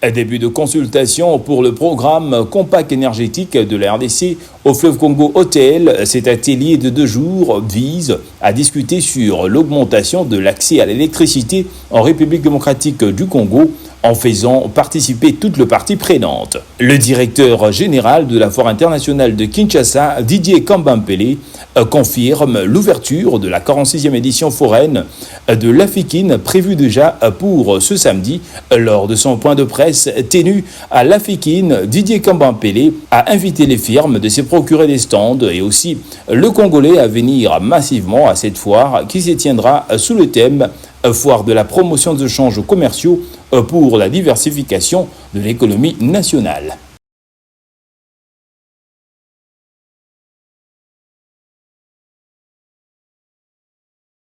Début de consultation pour le programme Compact énergétique de la RDC au fleuve Congo OTL. Cet atelier de 2 jours vise à discuter sur l'augmentation de l'accès à l'électricité en République démocratique du Congo en faisant participer toutes les parties prenantes. Le directeur général de la Foire internationale de Kinshasa, Didier Kambampele, confirme l'ouverture de la 46e édition foraine de l'Africaine prévue déjà pour ce samedi. Lors de son point de presse tenu à l'Africaine, Didier Kambampele a invité les firmes de se procurer des stands et aussi le Congolais à venir massivement à cette foire qui se tiendra sous le thème foire de la promotion des échanges commerciaux pour la diversification de l'économie nationale.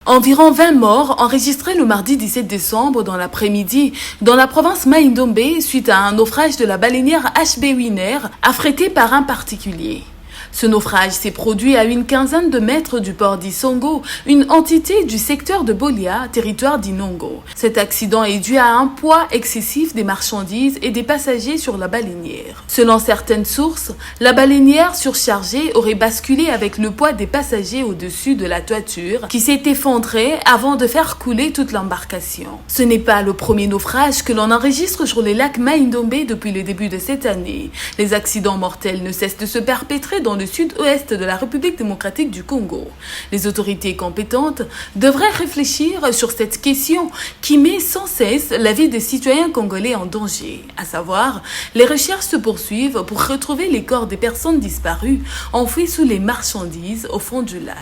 Environ 20 morts enregistrés le mardi 17 décembre dans l'après-midi dans la province Mai-Ndombe suite à un naufrage de la baleinière HB Winner affrétée par un particulier. Ce naufrage s'est produit à une quinzaine de mètres du port d'Isongo, une entité du secteur de Bolia, territoire d'Inongo. Cet accident est dû à un poids excessif des marchandises et des passagers sur la baleinière. Selon certaines sources, la baleinière surchargée aurait basculé avec le poids des passagers au-dessus de la toiture qui s'est effondrée avant de faire couler toute l'embarcation. Ce n'est pas le premier naufrage que l'on enregistre sur les lacs Mai-Ndombe depuis le début de cette année. Les accidents mortels ne cessent de se perpétrer dans le sud-ouest de la République démocratique du Congo. Les autorités compétentes devraient réfléchir sur cette question qui met sans cesse la vie des citoyens congolais en danger. À savoir, les recherches se poursuivent pour retrouver les corps des personnes disparues enfouies sous les marchandises au fond du lac.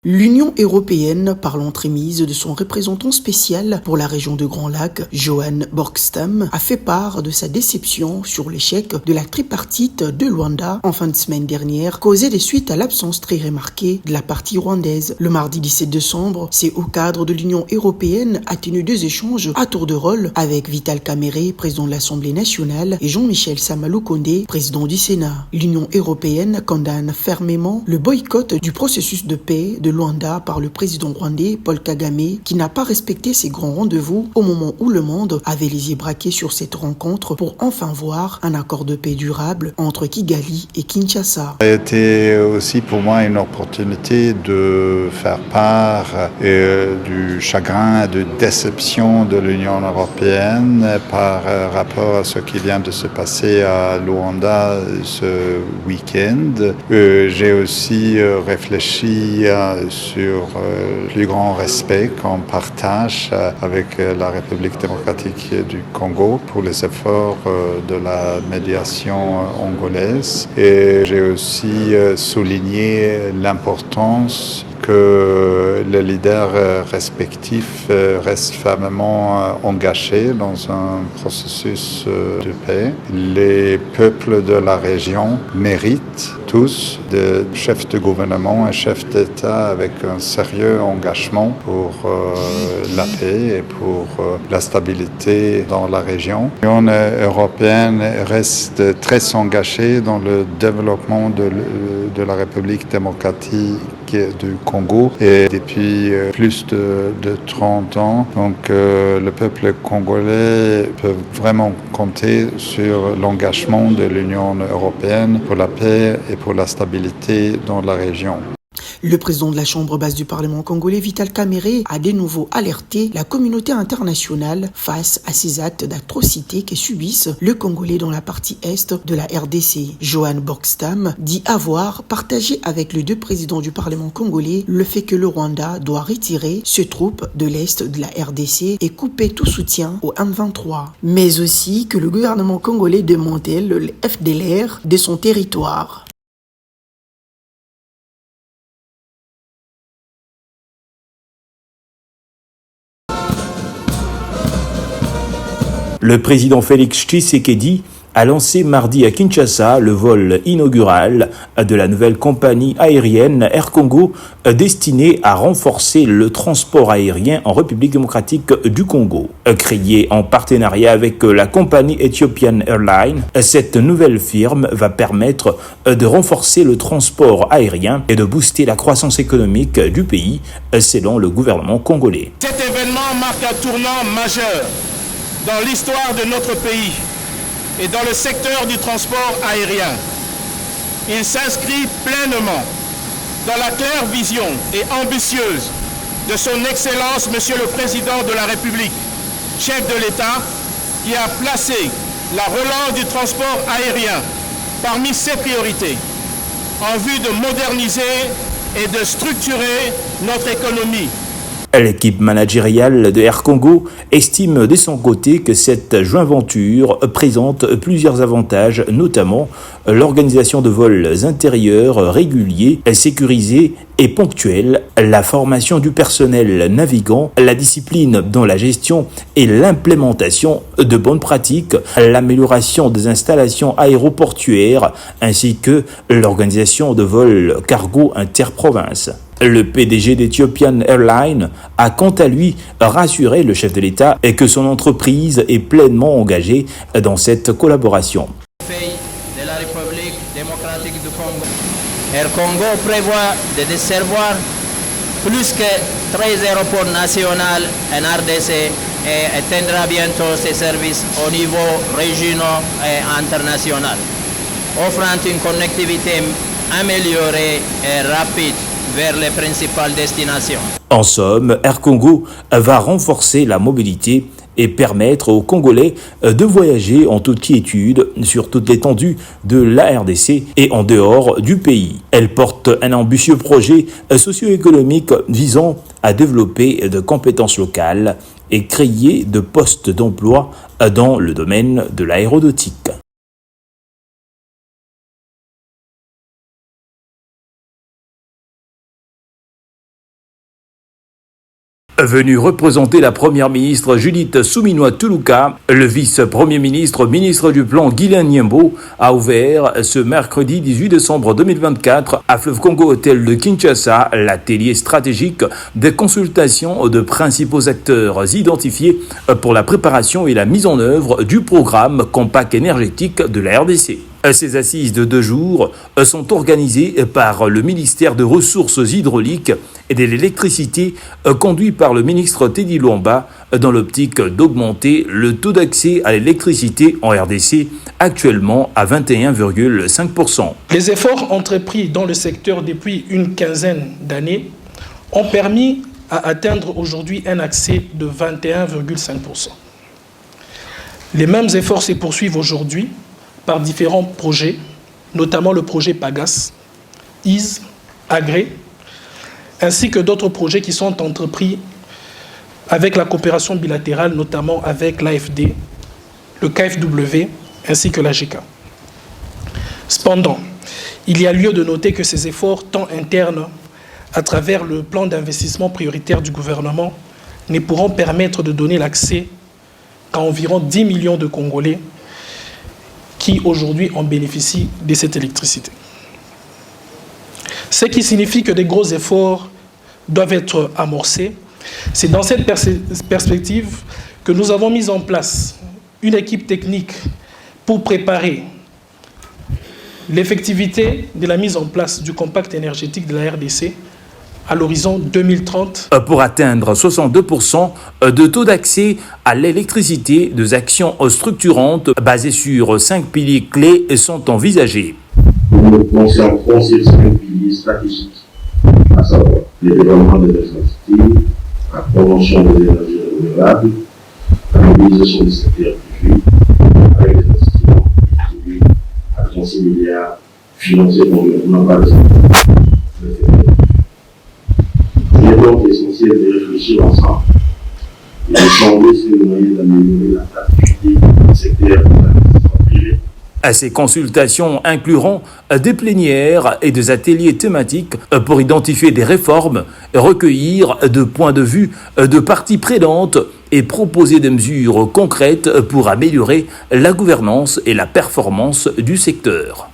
L'Union européenne, par l'entremise de son représentant spécial pour la région de Grand Lac, Johan Borgstam, a fait part de sa déception sur l'échec de la tripartite de Luanda en fin de semaine dernière, causée des suites à l'absence très remarquée de la partie rwandaise. Le mardi 17 décembre, c'est au cadre de l'Union européenne a tenu 2 échanges à tour de rôle avec Vital Kamerhe, président de l'Assemblée nationale, et Jean-Michel Samaloukonde, président du Sénat. L'Union européenne condamne fermement le boycott du processus de paix de Luanda par le président rwandais Paul Kagame, qui n'a pas respecté ses grands rendez-vous au moment où le monde avait les yeux braqués sur cette rencontre pour enfin voir un accord de paix durable entre Kigali et Kinshasa. Ça a été aussi pour moi une opportunité de faire part du chagrin et de déception de l'Union européenne par rapport à ce qui vient de se passer à Luanda ce week-end. J'ai aussi réfléchi sur le plus grand respect qu'on partage avec la République démocratique du Congo pour les efforts de la médiation angolaise. Et j'ai aussi souligné l'importance que les leaders respectifs restent fermement engagés dans un processus de paix. Les peuples de la région méritent tous des chefs de gouvernement et chefs d'État avec un sérieux engagement pour la paix et pour la stabilité dans la région. L'Union européenne reste très engagée dans le développement de la République démocratique du Congo et depuis plus de 30 ans. Donc le peuple congolais peut vraiment compter sur l'engagement de l'Union européenne pour la paix et pour la stabilité dans la région. Le président de la Chambre basse du Parlement congolais, Vital Kamerhe, a de nouveau alerté la communauté internationale face à ces actes d'atrocité que subissent les Congolais dans la partie est de la RDC. Johan Borgstam dit avoir partagé avec les 2 présidents du Parlement congolais le fait que le Rwanda doit retirer ses troupes de l'est de la RDC et couper tout soutien au M23, mais aussi que le gouvernement congolais démantèle le FDLR de son territoire. Le président Félix Tshisekedi a lancé mardi à Kinshasa le vol inaugural de la nouvelle compagnie aérienne Air Congo destinée à renforcer le transport aérien en République démocratique du Congo. Créée en partenariat avec la compagnie Ethiopian Airlines, cette nouvelle firme va permettre de renforcer le transport aérien et de booster la croissance économique du pays, selon le gouvernement congolais. Cet événement marque un tournant majeur dans l'histoire de notre pays et dans le secteur du transport aérien. Il s'inscrit pleinement dans la claire vision et ambitieuse de son Excellence, Monsieur le Président de la République, chef de l'État, qui a placé la relance du transport aérien parmi ses priorités, en vue de moderniser et de structurer notre économie. L'équipe managériale de Air Congo estime de son côté que cette joint-venture présente plusieurs avantages, notamment l'organisation de vols intérieurs réguliers, sécurisés et ponctuels, la formation du personnel navigant, la discipline dans la gestion et l'implémentation de bonnes pratiques, l'amélioration des installations aéroportuaires ainsi que l'organisation de vols cargo interprovinces. Le PDG d'Ethiopian Airlines a quant à lui rassuré le chef de l'État et que son entreprise est pleinement engagée dans cette collaboration. De la République démocratique du Congo. Air Congo prévoit de desservir plus que 13 aéroports nationaux en RDC et étendra bientôt ses services au niveau régional et international, offrant une connectivité améliorée et rapide vers les principales destinations. En somme, Air Congo va renforcer la mobilité et permettre aux Congolais de voyager en toute quiétude sur toute l'étendue de la RDC et en dehors du pays. Elle porte un ambitieux projet socio-économique visant à développer de compétences locales et créer de postes d'emploi dans le domaine de l'aéronautique. Venu représenter la première ministre Judith Suminwa-Tuluka, le vice-premier ministre, ministre du Plan Guylain Nyembo, a ouvert ce mercredi 18 décembre 2024 à Fleuve Congo Hôtel de Kinshasa l'atelier stratégique des consultations de principaux acteurs identifiés pour la préparation et la mise en œuvre du programme Compact énergétique de la RDC. Ces assises de 2 jours sont organisées par le ministère des Ressources hydrauliques et de l'électricité, conduit par le ministre Teddy Luamba, dans l'optique d'augmenter le taux d'accès à l'électricité en RDC, actuellement à 21,5%. Les efforts entrepris dans le secteur depuis une quinzaine d'années ont permis à atteindre aujourd'hui un accès de 21,5%. Les mêmes efforts se poursuivent aujourd'hui par différents projets, notamment le projet PAGAS, IS, Agré, ainsi que d'autres projets qui sont entrepris avec la coopération bilatérale, notamment avec l'AFD, le KfW, ainsi que la GK. Cependant, il y a lieu de noter que ces efforts, tant internes, à travers le plan d'investissement prioritaire du gouvernement, ne pourront permettre de donner l'accès qu'à environ 10 millions de Congolais qui aujourd'hui en bénéficient de cette électricité. Ce qui signifie que des gros efforts doivent être amorcés. C'est dans cette perspective que nous avons mis en place une équipe technique pour préparer l'effectivité de la mise en place du compact énergétique de la RDC à l'horizon 2030. Pour atteindre 62% de taux d'accès à l'électricité, des actions structurantes basées sur 5 piliers clés sont envisagées. Nous nous concentrons sur 5 piliers stratégiques, à savoir le développement des infrastructures, la promotion des énergies renouvelables, la mobilisation du secteur privé, avec des investissements privés à 36 milliards financés par les Il est donc essentiel de réfléchir ensemble et de changer sur les moyens d'améliorer l'attractivité du secteur de l'investissement privé. Ces consultations incluront des plénières et des ateliers thématiques pour identifier des réformes, recueillir de points de vue de parties prenantes et proposer des mesures concrètes pour améliorer la gouvernance et la performance du secteur.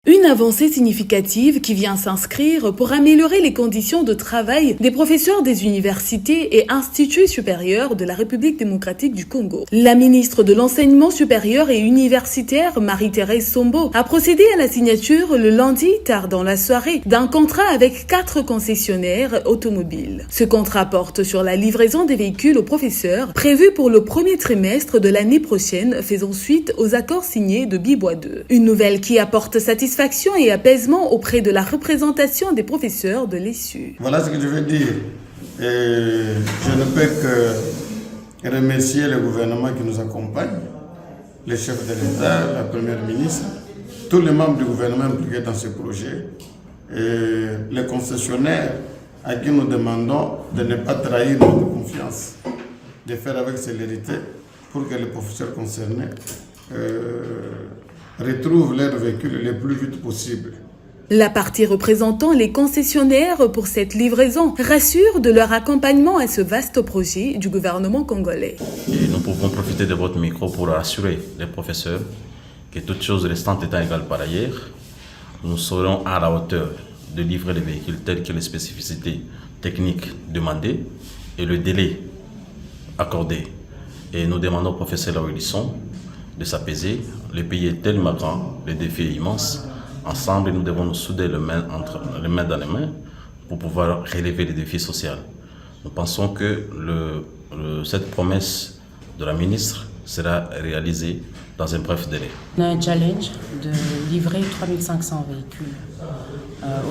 Une avancée significative qui vient s'inscrire pour améliorer les conditions de travail des professeurs des universités et instituts supérieurs de la République démocratique du Congo. La ministre de l'Enseignement supérieur et universitaire, Marie-Thérèse Sombo, a procédé à la signature le lundi, tard dans la soirée, d'un contrat avec 4 concessionnaires automobiles. Ce contrat porte sur la livraison des véhicules aux professeurs, prévue pour le premier trimestre de l'année prochaine, faisant suite aux accords signés de Bibois 2. Une nouvelle qui apporte satisfaction et apaisement auprès de la représentation des professeurs de l'ESU. Voilà ce que je veux dire. Je ne peux que remercier le gouvernement qui nous accompagne, les chefs de l'État, la première ministre, tous les membres du gouvernement impliqués dans ce projet, et les concessionnaires à qui nous demandons de ne pas trahir notre confiance, de faire avec célérité pour que les professeurs concernés retrouvent leurs véhicules le plus vite possible. La partie représentant les concessionnaires pour cette livraison rassure de leur accompagnement à ce vaste projet du gouvernement congolais. Et nous pouvons profiter de votre micro pour rassurer les professeurs que toutes choses restantes étant égales par ailleurs, nous serons à la hauteur de livrer les véhicules tels que les spécificités techniques demandées et le délai accordé. Et nous demandons aux professeurs là où ils sont de s'apaiser. Le pays est tellement grand, le défi est immense. Ensemble, nous devons nous souder les mains dans les mains pour pouvoir relever les défis sociaux. Nous pensons que cette promesse de la ministre sera réalisée dans un bref délai. On a un challenge de livrer 3500 véhicules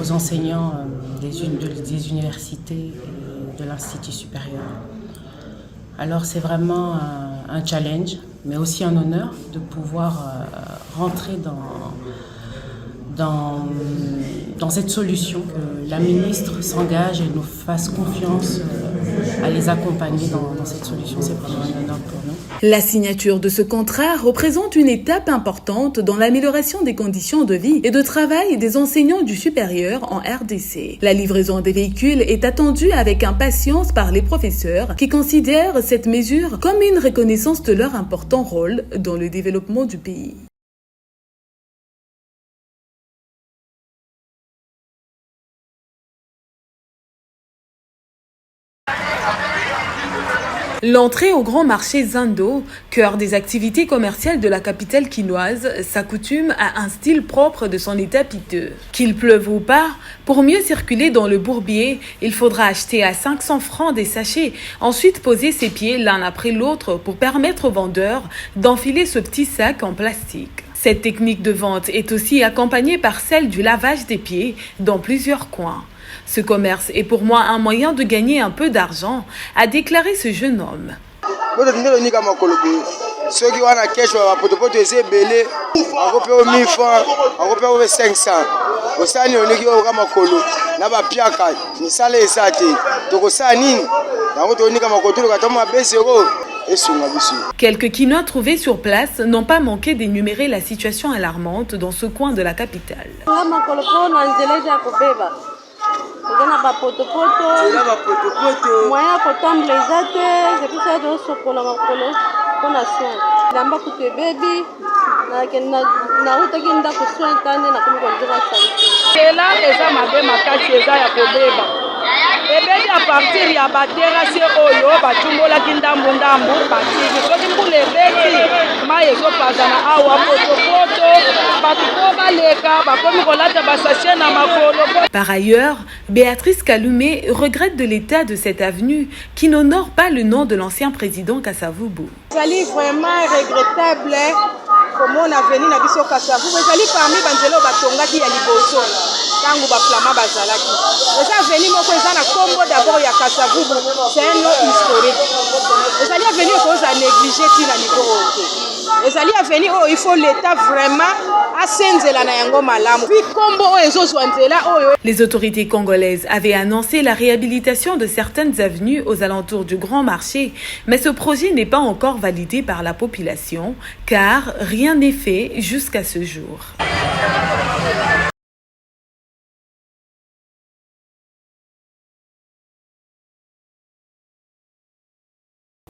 aux enseignants des universités et de l'Institut supérieur. Alors c'est vraiment un challenge, mais aussi un honneur de pouvoir rentrer dans cette solution, que la ministre s'engage et nous fasse confiance à les accompagner dans cette solution. C'est vraiment un honneur pour nous. La signature de ce contrat représente une étape importante dans l'amélioration des conditions de vie et de travail des enseignants du supérieur en RDC. La livraison des véhicules est attendue avec impatience par les professeurs qui considèrent cette mesure comme une reconnaissance de leur important rôle dans le développement du pays. L'entrée au grand marché Zando, cœur des activités commerciales de la capitale quinoise, s'accoutume à un style propre de son état piteux. Qu'il pleuve ou pas, pour mieux circuler dans le bourbier, il faudra acheter à 500 francs des sachets, ensuite poser ses pieds l'un après l'autre pour permettre aux vendeurs d'enfiler ce petit sac en plastique. Cette technique de vente est aussi accompagnée par celle du lavage des pieds dans plusieurs coins. Ce commerce est pour moi un moyen de gagner un peu d'argent, a déclaré ce jeune homme. Quelques quinois trouvés sur place n'ont pas manqué d'énumérer la situation alarmante dans ce coin de la capitale. Eza ba potopoto moya kotambola eza te zepesa tosokola makolo mpona soin lamba kutu ebebi nautaki ndako soin tande nakomi konzoka salite ela eza mabe makasi eza ya kobeba ebebi a partir ya baterase oyo batumbolaki ndambu batiki soki mbula ebeti mai ezopazana awa potopoto bato po baleka bakomi kolata basashe na makolo. Par ailleurs, Béatrice Kalumé regrette de l'état de cette avenue qui n'honore pas le nom de l'ancien président Kasavubu. C'est vraiment regrettable comment on a venu na biso Kasavubu. C'est parmi banzelo batongaki ya liboso tangu ba flama bazalaki. Eza venu moko eza na kombo d'abord ya Kasavubu, c'est un nom historique. Eza venu cause à négliger tina niveau oke. Eza venu il faut l'état vraiment asenzela na yango malamu. Puis kombo ezo zwanzela oyo. Les autorités congolaises avaient annoncé la réhabilitation de certaines avenues aux alentours du Grand Marché, mais ce projet n'est pas encore validé par la population, car rien n'est fait jusqu'à ce jour.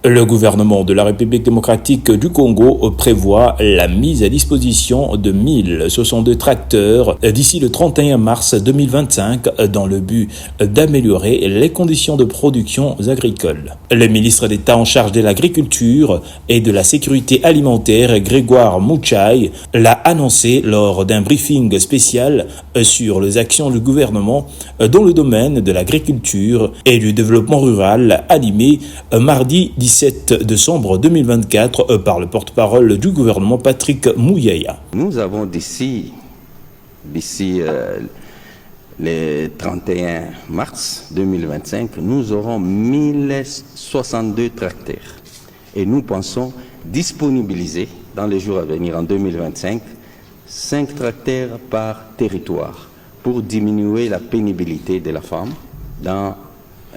Le gouvernement de la République démocratique du Congo prévoit la mise à disposition de 1062 tracteurs d'ici le 31 mars 2025 dans le but d'améliorer les conditions de production agricoles. Le ministre d'État en charge de l'agriculture et de la sécurité alimentaire, Grégoire Mouchai, l'a annoncé lors d'un briefing spécial sur les actions du gouvernement dans le domaine de l'agriculture et du développement rural animé mardi 17 décembre 2024 par le porte-parole du gouvernement Patrick Mouyaya. Nous avons d'ici le 31 mars 2025, nous aurons 1062 tracteurs. Et nous pensons disponibiliser dans les jours à venir, en 2025, 5 tracteurs par territoire pour diminuer la pénibilité de la femme dans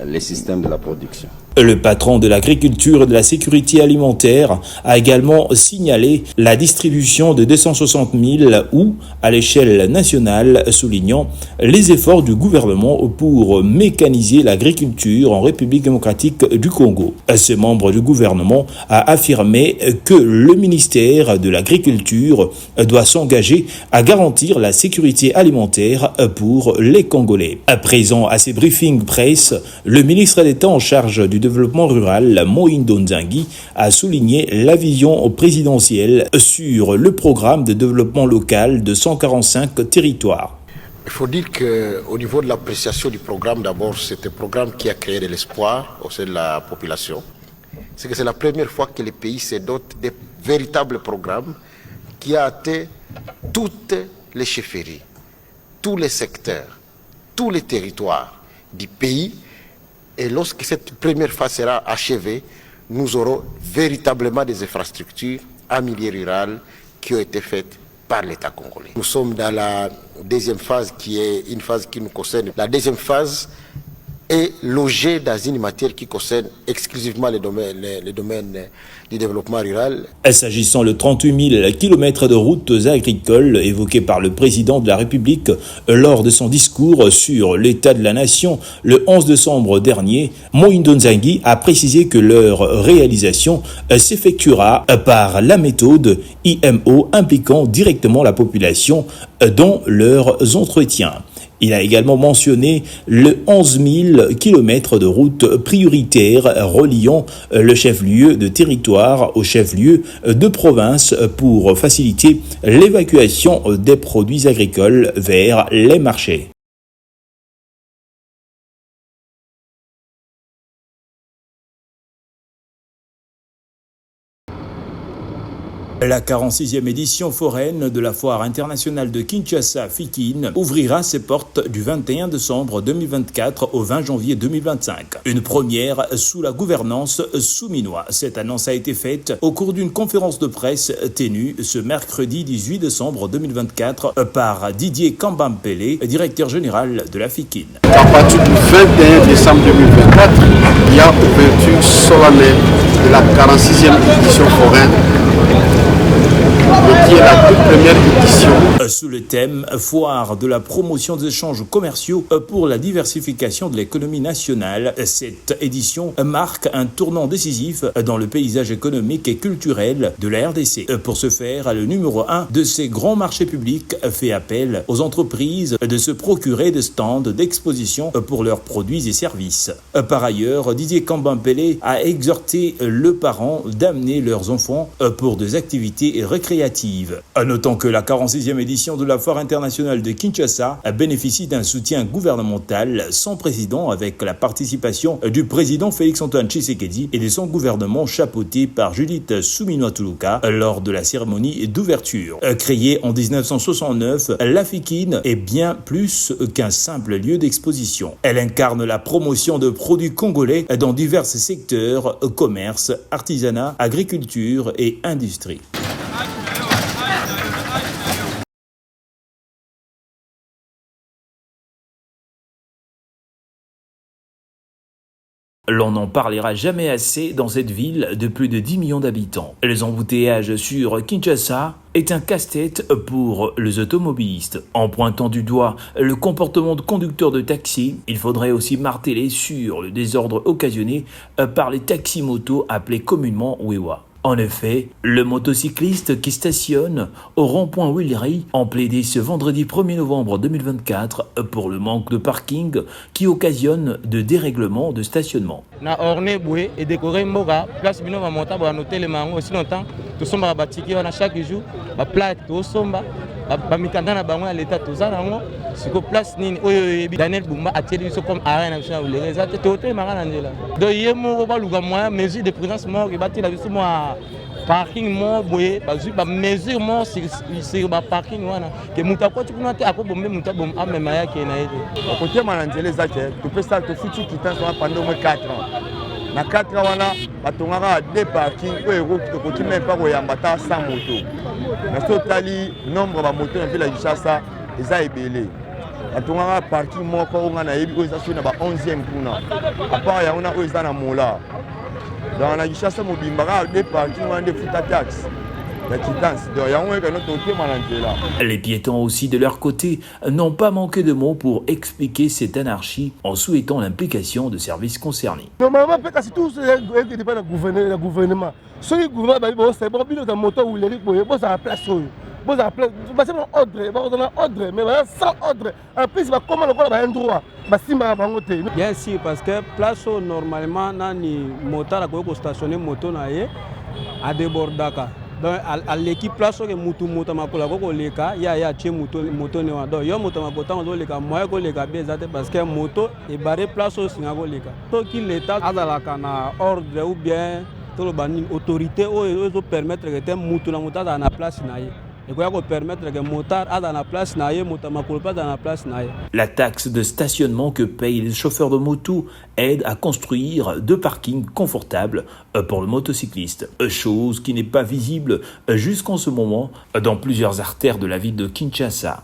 les systèmes de la production. Le patron de l'agriculture et de la sécurité alimentaire a également signalé la distribution de 260 000 ou à l'échelle nationale, soulignant les efforts du gouvernement pour mécaniser l'agriculture en République démocratique du Congo. Ce membre du gouvernement a affirmé que le ministère de l'Agriculture doit s'engager à garantir la sécurité alimentaire pour les Congolais. À présent, à ces briefings presse, le ministre d'État en charge du développement rural, Mohindo Nzangi, a souligné la vision présidentielle sur le programme de développement local de 145 territoires. Il faut dire qu'au niveau de l'appréciation du programme, d'abord, c'est un programme qui a créé de l'espoir au sein de la population. C'est que c'est la première fois que les pays se dotent de véritables programmes qui a atteint toutes les chefferies, tous les secteurs, tous les territoires du pays. Et lorsque cette première phase sera achevée, nous aurons véritablement des infrastructures en milieu rural qui ont été faites par l'État congolais. Nous sommes dans la deuxième phase qui est une phase qui nous concerne. La deuxième phase est logée dans une matière qui concerne exclusivement les domaines du développement rural. S'agissant de 38 000 km de routes agricoles évoquées par le président de la République lors de son discours sur l'état de la nation le 11 décembre dernier, Mohindo Nzangi a précisé que leur réalisation s'effectuera par la méthode IMO impliquant directement la population dans leurs entretiens. Il a également mentionné le 11 000 km de routes prioritaires reliant le chef-lieu de territoire au chef-lieu de province pour faciliter l'évacuation des produits agricoles vers les marchés. La 46e édition foraine de la Foire internationale de Kinshasa Fikine ouvrira ses portes du 21 décembre 2024 au 20 janvier 2025. Une première sous la gouvernance souminoise. Cette annonce a été faite au cours d'une conférence de presse tenue ce mercredi 18 décembre 2024 par Didier Kambampele, directeur général de la Fikine. À partir du 21 décembre 2024, il y a ouverture solennelle de la 46e édition foraine, qui est la toute première édition. Sous le thème « Foire de la promotion des échanges commerciaux pour la diversification de l'économie nationale », cette édition marque un tournant décisif dans le paysage économique et culturel de la RDC. Pour ce faire, le numéro 1 de ces grands marchés publics fait appel aux entreprises de se procurer des stands d'exposition pour leurs produits et services. Par ailleurs, Didier Kambampele a exhorté les parents d'amener leurs enfants pour des activités récréatives. Notant que la 46e édition de la Foire internationale de Kinshasa bénéficie d'un soutien gouvernemental sans précédent avec la participation du président Félix-Antoine Tshisekedi et de son gouvernement chapeauté par Judith Suminwa-Tuluka lors de la cérémonie d'ouverture. Créée en 1969, la Fikine est bien plus qu'un simple lieu d'exposition. Elle incarne la promotion de produits congolais dans divers secteurs, commerce, artisanat, agriculture et industrie. L'on n'en parlera jamais assez dans cette ville de plus de 10 millions d'habitants. Les embouteillages sur Kinshasa est un casse-tête pour les automobilistes. En pointant du doigt le comportement de conducteurs de taxi, il faudrait aussi marteler sur le désordre occasionné par les taxis-motos appelés communément Wewa. En effet, le motocycliste qui stationne au rond-point Willery a plaidé ce vendredi 1er novembre 2024 pour le manque de parking qui occasionne de dérèglements de stationnement. Na orné boué et décoré moga place bino va monter ba noter les mango aussi longtemps to somba ba tiki wana chaque jour ba plaque to somba ba mikanda na bango à l'état to za nango siko place nini oyo Daniel Bumba a tiré so comme arène national les résultats to te mara ndela do yemo ba luga moyen mesure de présence mort ba tila biso moi parking mo boye ba mesure mo sur ba parking wana ke muta ko tu kuna te akobombe muta bom amema yake na ide côté mananzele zake to pesa to futu kitans pendant 4 ans na 4 ans wana batongaka deux parking oyo ko même pas koyamba ta 100 moto na totali nombre ba moto na ville ya Kinshasa eza ebele batongaka parking moko nga na yebi ko eza sur na ba 11e kuna à part ya ona ko eza na mola dans la Kinshasa mobimbaka deux parking wana de futa taxe. Les piétons aussi de leur côté n'ont pas manqué de mots pour expliquer cette anarchie en souhaitant l'implication de services concernés. Normalement, c'est tout le gouvernement. Si le gouvernement c'est bon, il y a moto ou les ça a place. Bon, ça a place. C'est un ordre, mais sans ordre. En plus, comment on a un droit. Bien sûr, parce que place normalement, nani moteur a stationné moto à débordaka. Donc à l'équipe place que mutu makola ko leka ya tie moto ne wa donc yo moto makota on leka moya ko leka bien zate parce que moto et barré place au singa ko leka to ki l'état azala kana ordre ou bien to lo bani autorité o permettre que te mutu na moto na place na ye. La taxe de stationnement que payent les chauffeurs de moto aide à construire deux parkings confortables pour le motocycliste, chose qui n'est pas visible jusqu'en ce moment dans plusieurs artères de la ville de Kinshasa.